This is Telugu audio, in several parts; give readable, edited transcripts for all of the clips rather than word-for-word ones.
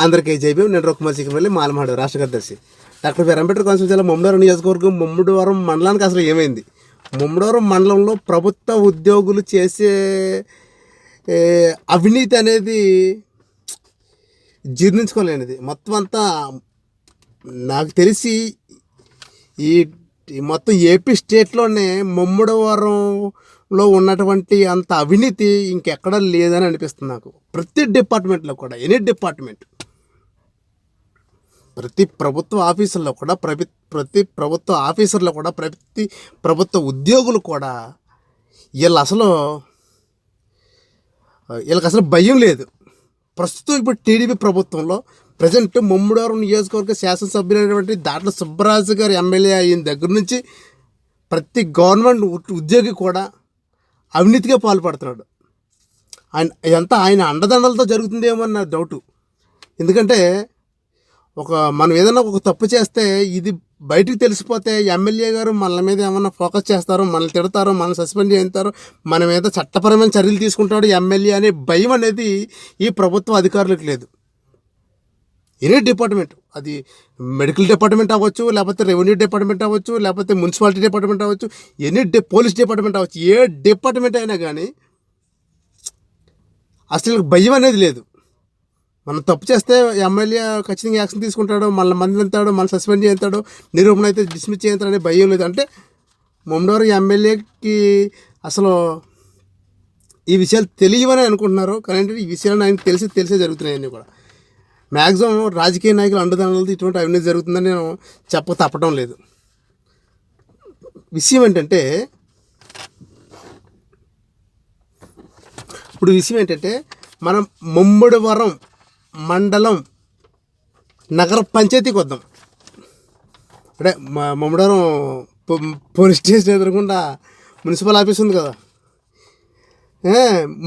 అందరికీ జైభీం. నేను రఘుకుమార్ చిక్కమల్లి, మాలమాడు రాష్ట్ర కార్యదర్శి. డాక్టర్ బిఆర్ అంబేద్కర్ కాన్స్టిట్యూన్సీ జిల్లా ముమ్మడివరం నియోజకవర్గం. ముమ్మడివరం మండలానికి అసలు ఏమైంది? ముమ్మడివరం మండలంలో ప్రభుత్వ ఉద్యోగులు చేసే అవినీతి అనేది జీర్ణించుకోలేనిది. మొత్తం అంతా నాకు తెలిసి ఈ మొత్తం ఏపీ స్టేట్లోనే ముమ్మడివరంలో ఉన్నటువంటి అంత అవినీతి ఇంకెక్కడా లేదని అనిపిస్తుంది నాకు. ప్రతి డిపార్ట్మెంట్లో కూడా, ఎనీ డిపార్ట్మెంట్, ప్రతి ప్రభుత్వ ఆఫీసుల్లో కూడా, ప్రతి ప్రభుత్వ ఆఫీసర్లో కూడా, ప్రతి ప్రభుత్వ ఉద్యోగులు కూడా వీళ్ళకి అసలు భయం లేదు. ప్రస్తుతం ఇప్పుడు టీడీపీ ప్రభుత్వంలో ప్రజెంట్ ముమ్మడివరం నియోజకవర్గ శాసనసభ్యులైనటువంటి దాట్ల సుబ్బరాజు గారు ఎమ్మెల్యే అయిన దగ్గర నుంచి ప్రతి గవర్నమెంట్ ఉద్యోగి కూడా అవినీతిగా పాల్పడుతున్నాడు. ఇదంతా ఆయన అండదండలతో జరుగుతుందేమో అన్న డౌటు. ఎందుకంటే మనం ఏదైనా ఒక తప్పు చేస్తే ఇది బయటికి తెలిసిపోతే ఎమ్మెల్యే గారు మన మీద ఏమన్నా ఫోకస్ చేస్తారో, మనల్ని తిడతారో, మనల్ని సస్పెండ్ చేస్తారో, మన మీద చట్టపరమైన చర్యలు తీసుకుంటాడు ఎమ్మెల్యే అనే భయం అనేది ఈ ప్రభుత్వ అధికారులకు లేదు. ఎనీ డిపార్ట్మెంట్, అది మెడికల్ డిపార్ట్మెంట్ అవ్వచ్చు, లేకపోతే రెవెన్యూ డిపార్ట్మెంట్ అవ్వచ్చు, లేకపోతే మున్సిపాలిటీ డిపార్ట్మెంట్ అవ్వచ్చు, పోలీస్ డిపార్ట్మెంట్ అవ్వచ్చు, ఏ డిపార్ట్మెంట్ అయినా కానీ అసలు భయం అనేది లేదు. మనం తప్పు చేస్తే ఎమ్మెల్యే ఖచ్చితంగా యాక్షన్ తీసుకుంటాడు, మళ్ళీ మంది వెళ్తాడు, మళ్ళీ సస్పెండ్ చేస్తాడు, నిరూపణ అయితే డిస్మిస్ చేస్తాడనే భయం లేదు. అంటే ముమ్మడివరం ఎమ్మెల్యేకి అసలు ఈ విషయాలు తెలియవని అనుకుంటున్నారు. కానీ ఈ విషయాలు ఆయనకు తెలిసే జరుగుతున్నాయన్నీ కూడా. మ్యాక్సిమం రాజకీయ నాయకులు అండదండలతో ఇటువంటి అవినీతి జరుగుతుందని నేను తప్పడం లేదు. విషయం ఏంటంటే మనం ముమ్మడివరం మండలం నగర పంచాయతీకి వద్దాం. అంటే ముమ్మడివరం పోలీస్ స్టేషన్ ఎదురకుండా మున్సిపల్ ఆఫీస్ ఉంది కదా.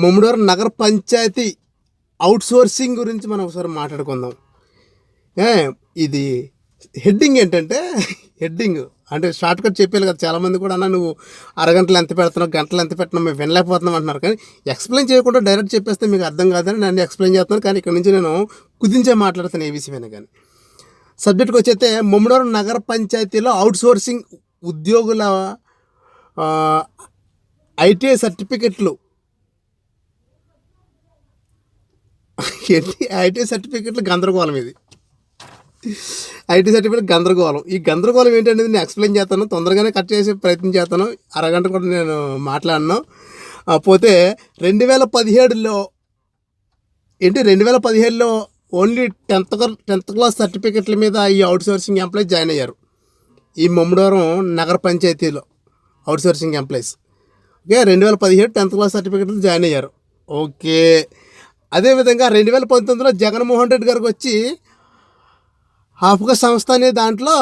ముమ్మడివరం నగర పంచాయతీ అవుట్ సోర్సింగ్ గురించి మనం ఒకసారి మాట్లాడుకుందాం. ఇది హెడ్డింగ్ ఏంటంటే, అంటే షార్ట్ కట్ చెప్పాలి కదా. చాలామంది కూడా అన్న నువ్వు అరగంటలు ఎంత పెడుతున్నావు, గంటలు ఎంత పెట్టినావు, మేము వినలేకపోతున్నాం అంటున్నారు. కానీ ఎక్స్ప్లెయిన్ చేయకుండా డైరెక్ట్ చెప్పేస్తే మీకు అర్థం కాదని నన్ను ఎక్స్ప్లెయిన్ చేస్తున్నాను. కానీ ఇక్కడ నుంచి నేను కుదించే మాట్లాడుతాను ఏ విషయమైనా కానీ. సబ్జెక్ట్కి వచ్చైతే ముమ్మడివరం నగర పంచాయతీలో అవుట్ సోర్సింగ్ ఉద్యోగుల ఐటీఐ సర్టిఫికెట్లు ఐటీ సర్టిఫికెట్లు గందరగోళం. ఐటీ సర్టిఫికెట్ గందరగోళం. ఈ గందరగోళం ఏంటనేది నేను ఎక్స్ప్లెయిన్ చేస్తాను. తొందరగానే కట్ చేసే ప్రయత్నం చేస్తాను. అరగంట కూడా నేను మాట్లాడినాను. పోతే 2017లో ఓన్లీ 10th క్లాస్ సర్టిఫికెట్ల మీద ఈ అవుట్ సోర్సింగ్ ఎంప్లాయీస్ జాయిన్ అయ్యారు. ఈ ముమ్మడివరం నగర పంచాయతీలో out sourcing employees. Okay, 2017 10th class సర్టిఫికెట్లు జాయిన్ అయ్యారు. ఓకే, అదేవిధంగా 2019లో జగన్మోహన్ రెడ్డి గారికి వచ్చి ఆఫ్గా సంస్థ అనే దాంట్లో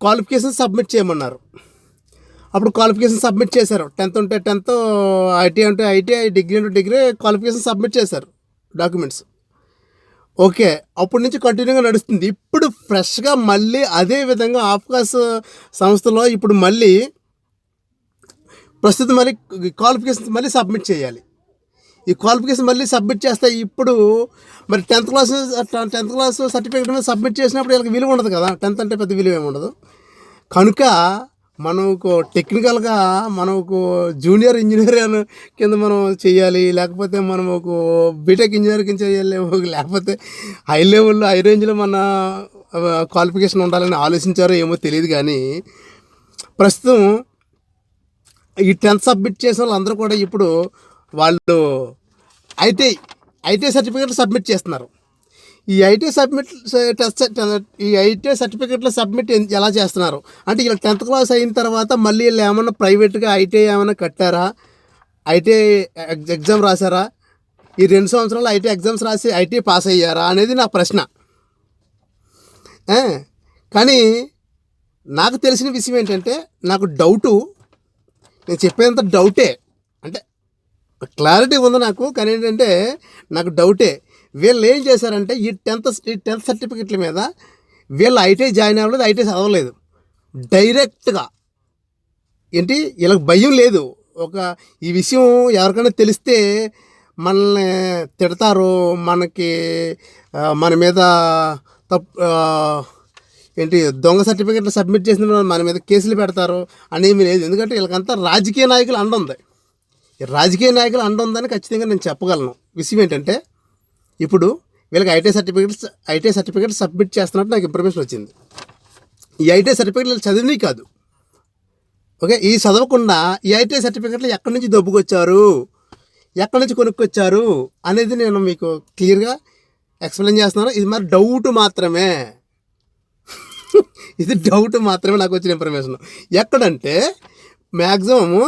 క్వాలిఫికేషన్ సబ్మిట్ చేయమన్నారు. అప్పుడు క్వాలిఫికేషన్ సబ్మిట్ చేశారు. 10th ఉంటే 10th, ఐటీ అంటే ఐటీఐ, డిగ్రీ అంటే డిగ్రీ, క్వాలిఫికేషన్ సబ్మిట్ చేశారు డాక్యుమెంట్స్. ఓకే, అప్పటి నుంచి కంటిన్యూగా నడుస్తుంది. ఇప్పుడు ఫ్రెష్గా మళ్ళీ అదే విధంగా ఆఫ్గాస్ సంస్థలో ఇప్పుడు మళ్ళీ ప్రస్తుతం మళ్ళీ క్వాలిఫికేషన్స్ మళ్ళీ సబ్మిట్ చేయాలి. ఈ క్వాలిఫికేషన్ మళ్ళీ సబ్మిట్ చేస్తే ఇప్పుడు మరి 10th క్లాస్ సర్టిఫికేట్ మీద సబ్మిట్ చేసినప్పుడు వీళ్ళకి విలువ ఉండదు కదా. 10th అంటే పెద్ద విలువ ఏమి ఉండదు. కనుక మనకు టెక్నికల్గా మనకు జూనియర్ ఇంజనీర్ కింద మనం చేయాలి, లేకపోతే మనం ఒక బీటెక్ ఇంజనీర్ కింద చేయాలి, లేకపోతే హై లెవెల్లో హై రేంజ్లో మన క్వాలిఫికేషన్ ఉండాలని ఆలోచించారో ఏమో తెలియదు. కానీ ప్రస్తుతం ఈ 10th సబ్మిట్ చేసిన వాళ్ళందరూ కూడా ఇప్పుడు వాళ్ళు ఐటీఐ సర్టిఫికెట్లు సబ్మిట్ చేస్తున్నారు. ఈ ఐటీఐ సర్టిఫికెట్లు సబ్మిట్ ఎలా చేస్తున్నారు అంటే, ఇలా 10th క్లాస్ అయిన తర్వాత మళ్ళీ వీళ్ళు ఏమన్నా ప్రైవేట్గా ఐటీఐ ఏమైనా కట్టారా, ఐటీఐ ఎగ్జామ్ రాశారా, ఈ 2 సంవత్సరాలు ఐటీఐ ఎగ్జామ్స్ రాసి ఐటీఐ పాస్ అయ్యారా అనేది నా ప్రశ్న. కానీ నాకు తెలిసిన విషయం ఏంటంటే, నాకు డౌటు, నేను చెప్పేంత డౌటే, అంటే క్లారిటీ ఉంది నాకు, కానీ ఏంటంటే నాకు డౌటే. వీళ్ళు ఏం చేశారంటే ఈ 10th సర్టిఫికెట్ల మీద వీళ్ళు ఐటీఐ జాయిన్ అవ్వలేదు, ఐటీఐ చదవలేదు. డైరెక్ట్గా వీళ్ళకి భయం లేదు. ఈ విషయం ఎవరికైనా తెలిస్తే మనల్ని తిడతారు, మనకి మన మీద ఏంటి దొంగ సర్టిఫికెట్లు సబ్మిట్ చేసిన మన మీద కేసులు పెడతారు అనేమి లేదు. ఎందుకంటే వీళ్ళకంతా రాజకీయ నాయకులు అండ ఉంది. రాజకీయ నాయకులు అండ ఉందని ఖచ్చితంగా నేను చెప్పగలను. విషయం ఏంటంటే ఇప్పుడు వీళ్ళకి ఐటీ సర్టిఫికెట్స్ సబ్మిట్ చేస్తున్నట్టు నాకు ఇన్ఫర్మేషన్ వచ్చింది. ఈ ఐటీ సర్టిఫికెట్లు చదివినవి కాదు, ఓకే, ఈ చదవకుండా ఈ ఐటీ సర్టిఫికెట్లు ఎక్కడి నుంచి దొబ్బుకొచ్చారు, ఎక్కడి నుంచి కొనుక్కొచ్చారు అనేది నేను మీకు క్లియర్గా ఎక్స్ప్లెయిన్ చేస్తున్నాను. ఇది మరి డౌట్ మాత్రమే, ఇది డౌట్ మాత్రమే నాకు వచ్చిన ఇన్ఫర్మేషన్. ఎక్కడంటే మ్యాక్సిమము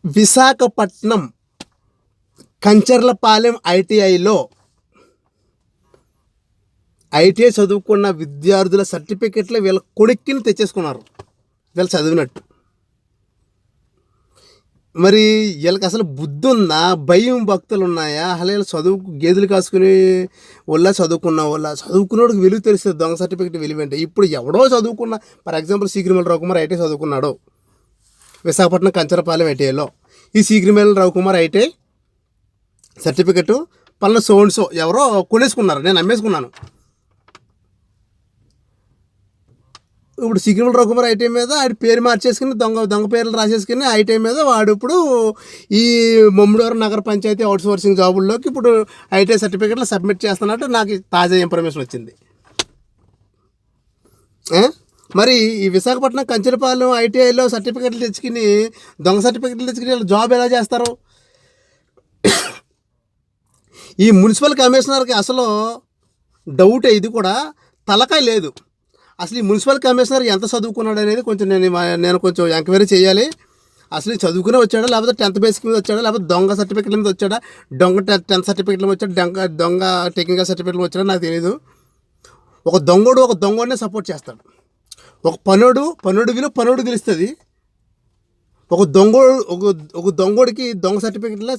విశాఖపట్నం కంచర్లపాలెం ఐటీఐలో ఐటీఐ చదువుకున్న విద్యార్థుల సర్టిఫికెట్లు వీళ్ళ కొడుక్కిని తెచ్చేసుకున్నారు, వీళ్ళు చదివినట్టు. మరి వీళ్ళకి అసలు బుద్ధి ఉందా, భయం భక్తులు ఉన్నాయా? అసలు వీళ్ళు చదువు గేదెలు కాసుకుని వాళ్ళ చదువుకున్నోడికి విలువ తెలుస్తుంది, దొంగ సర్టిఫికెట్ విలువ అంటే. ఇప్పుడు ఎవడో చదువుకున్న, ఫర్ ఎగ్జాంపుల్ సిగ్రిమల్ రవికుమార్ ఐటీఐ చదువుకున్నాడు విశాఖపట్నం కంచరపాలెం ఐటీఐలో. ఈ సిగ్రిమల్ రవికుమార్ ఐటీఐ సర్టిఫికెట్ పలానా సో ఎవరో కొనేసుకున్నారు, నేను అమ్మేసుకున్నాను. ఇప్పుడు సిగ్రిమల్ రఘుమార్ ఐటీఐ మీద ఆడి పేరు మార్చేసుకుని దొంగ పేర్లు రాసేసుకుని ఐటీఐ మీద వాడు ఇప్పుడు ఈ మమ్మిడివరం నగర పంచాయతీ అవుట్సోర్సింగ్ జాబుల్లోకి ఇప్పుడు ఐటీఐ సర్టిఫికెట్లు సబ్మిట్ చేస్తున్నట్టు నాకు తాజా ఇన్ఫర్మేషన్ వచ్చింది. మరి ఈ విశాఖపట్నం కంచరపాలెం ఐటీఐలో సర్టిఫికెట్లు తెచ్చుకుని దొంగ సర్టిఫికెట్లు తెచ్చుకుని వీళ్ళు జాబ్ ఎలా చేస్తారు? ఈ మున్సిపల్ కమిషనర్కి అసలు డౌట్, ఇది కూడా తలకాయ లేదు. అసలు ఈ మున్సిపల్ కమిషనర్ ఎంత చదువుకున్నాడు అనేది కొంచెం నేను కొంచెం ఎంక్వైరీ చేయాలి. అసలు చదువుకునే వచ్చాడా, లేకపోతే 10th బేసిక్ మీద వచ్చాడా, లేకపోతే దొంగ సర్టిఫికెట్ల మీద వచ్చాడా, 10th సర్టిఫికెట్ల మీద వచ్చాడా, దొంగ టెక్నికల్ సర్టిఫికెట్లు వచ్చాడా నాకు తెలియదు. ఒక దొంగోడినే సపోర్ట్ చేస్తాడు. ఒక పనుడు విలువ పనుడు తెలుస్తుంది. ఒక దొంగోడికి దొంగ సర్టిఫికెట్లే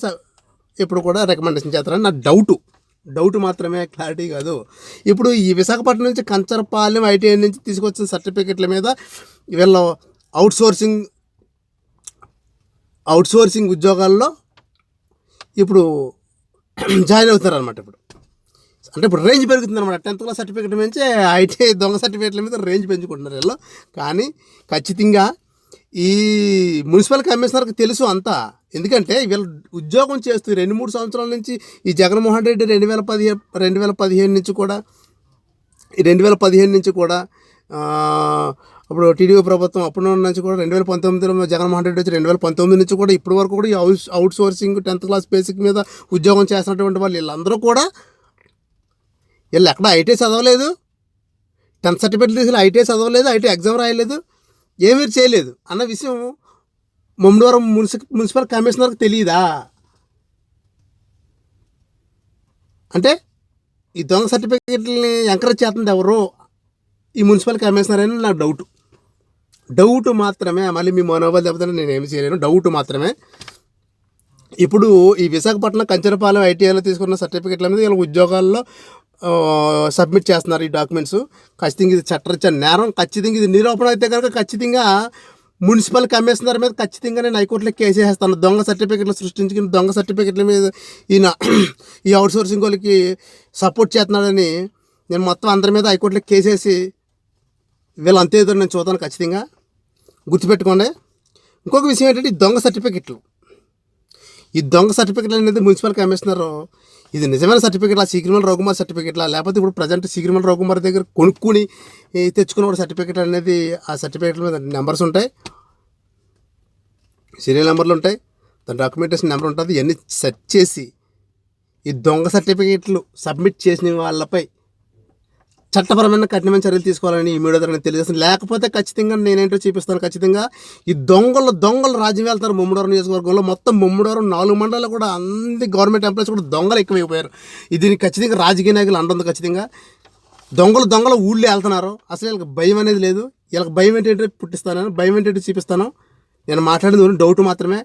ఎప్పుడు కూడా రికమెండేషన్ చేస్తారని నా డౌట్ మాత్రమే, క్లారిటీ కాదు. ఇప్పుడు ఈ విశాఖపట్నం నుంచి కంచరపాలెం ఐటీఐ నుంచి తీసుకొచ్చిన సర్టిఫికెట్ల మీద వీళ్ళ అవుట్సోర్సింగ్ ఉద్యోగాల్లో ఇప్పుడు జాయిన్ అవుతున్నారు అనమాట. ఇప్పుడు రేంజ్ పెరుగుతుంది అనమాట. 10th క్లాస్ సర్టిఫికెట్ నుంచి ఐటీఐ దొంగ సర్టిఫికెట్ల మీద రేంజ్ పెంచుకుంటున్నారు వీళ్ళు. కానీ ఖచ్చితంగా ఈ మున్సిపల్ కమిషనర్కి తెలుసు అంతా. ఎందుకంటే వీళ్ళు ఉద్యోగం చేస్తూ 2-3 సంవత్సరాల నుంచి ఈ జగన్మోహన్ రెడ్డి 2015 నుంచి కూడా 2015 నుంచి కూడా అప్పుడు టీడీపీ ప్రభుత్వం అప్పుడు నుంచి కూడా 2019లో జగన్మోహన్ రెడ్డి వచ్చి 2019 నుంచి కూడా ఇప్పటి వరకు కూడా ఈ అవుట్సోర్సింగ్ 10th క్లాస్ బేసిక్ మీద ఉద్యోగం చేస్తున్నటువంటి వాళ్ళు వీళ్ళందరూ కూడా వీళ్ళు ఎక్కడ ఐటీఐ చదవలేదు, 10th సర్టిఫికెట్ తీసుకుని ఐటీఐ చదవలేదు, ఐటీఐ ఎగ్జామ్ రాయలేదు, ఏమీ చేయలేదు అన్న విషయం మమ్మిడివరం మున్సిపల్ కమిషనర్కి తెలియదా? అంటే ఈ దొంగ సర్టిఫికెట్ని ఎంకరేజ్ చేస్తుంది ఎవరు? ఈ మున్సిపల్ కమిషనర్ అని నాకు డౌట్ మాత్రమే. మళ్ళీ మీ మనోబల్ దెబ్బతిని నేను ఏమి చేయలేను, డౌట్ మాత్రమే. ఇప్పుడు ఈ విశాఖపట్నం కంచరపాలెం ఐటీఐలో తీసుకున్న సర్టిఫికెట్ల మీద వీళ్ళ ఉద్యోగాల్లో సబ్మిట్ చేస్తున్నారు ఈ డాక్యుమెంట్స్. ఖచ్చితంగా ఇది చట్టరీత్యా నేరం. ఖచ్చితంగా ఇది నిరూపణ అయితే కనుక ఖచ్చితంగా మున్సిపల్ కమిషనర్ మీద ఖచ్చితంగా నేను హైకోర్టులో కేసు వేస్తాను. దొంగ సర్టిఫికెట్లు సృష్టించుకుని దొంగ సర్టిఫికెట్ల మీద ఈయన ఈ అవుట్సోర్సింగ్ వాళ్ళకి సపోర్ట్ చేస్తున్నాడని నేను మొత్తం అందరి మీద హైకోర్టులో కేసేసి వీళ్ళు అంతే ఎదురు నేను చూద్దాను. ఖచ్చితంగా గుర్తుపెట్టుకోండి. ఇంకొక విషయం ఏంటంటే ఈ దొంగ సర్టిఫికెట్లు అనేది మున్సిపల్ కమిషనర్ ఇది నిజమైన సర్టిఫికెట్లా, సిగ్రిమల్ రఘుకుమార్ సర్టిఫికెట్లా, లేకపోతే ఇప్పుడు ప్రజెంట్ సిగ్రిమల్ రఘుకుమార్ దగ్గర కొనుక్కుని తెచ్చుకున్న సర్టిఫికెట్ అనేది ఆ సర్టిఫికెట్ల మీద నెంబర్స్ ఉంటాయి, సీరియల్ నెంబర్లు ఉంటాయి, దాని డాక్యుమెంటేషన్ నెంబర్ ఉంటుంది. ఇవన్నీ సెర్చ్ చేసి ఈ దొంగ సర్టిఫికెట్లు సబ్మిట్ చేసిన వాళ్ళపై చట్టపరమైన కఠినమైన చర్యలు తీసుకోవాలని ఈ మీడియా ద్వారా తెలియజేస్తాను. లేకపోతే ఖచ్చితంగా నేనేంటో చూపిస్తాను. ఖచ్చితంగా ఈ దొంగలు రాజ్యం వెళ్తారు. ముమ్మిడివరం నియోజకవర్గంలో మొత్తం ముమ్మిడివరం 4 మండలాలు కూడా అన్ని గవర్నమెంట్ ఎంప్లాయీస్ కూడా దొంగలు ఎక్కువైపోయారు. దీనికి ఖచ్చితంగా రాజకీయ నాయకులు అంటుంది. ఖచ్చితంగా దొంగలు ఊళ్ళో వెళ్తున్నారు. అసలు వీళ్ళకి భయం అనేది లేదు. వీళ్ళకి భయం ఏంటంటే పుట్టిస్తాను, భయం ఏంటంటే చూపిస్తాను. నేను మాట్లాడేది డౌట్ మాత్రమే.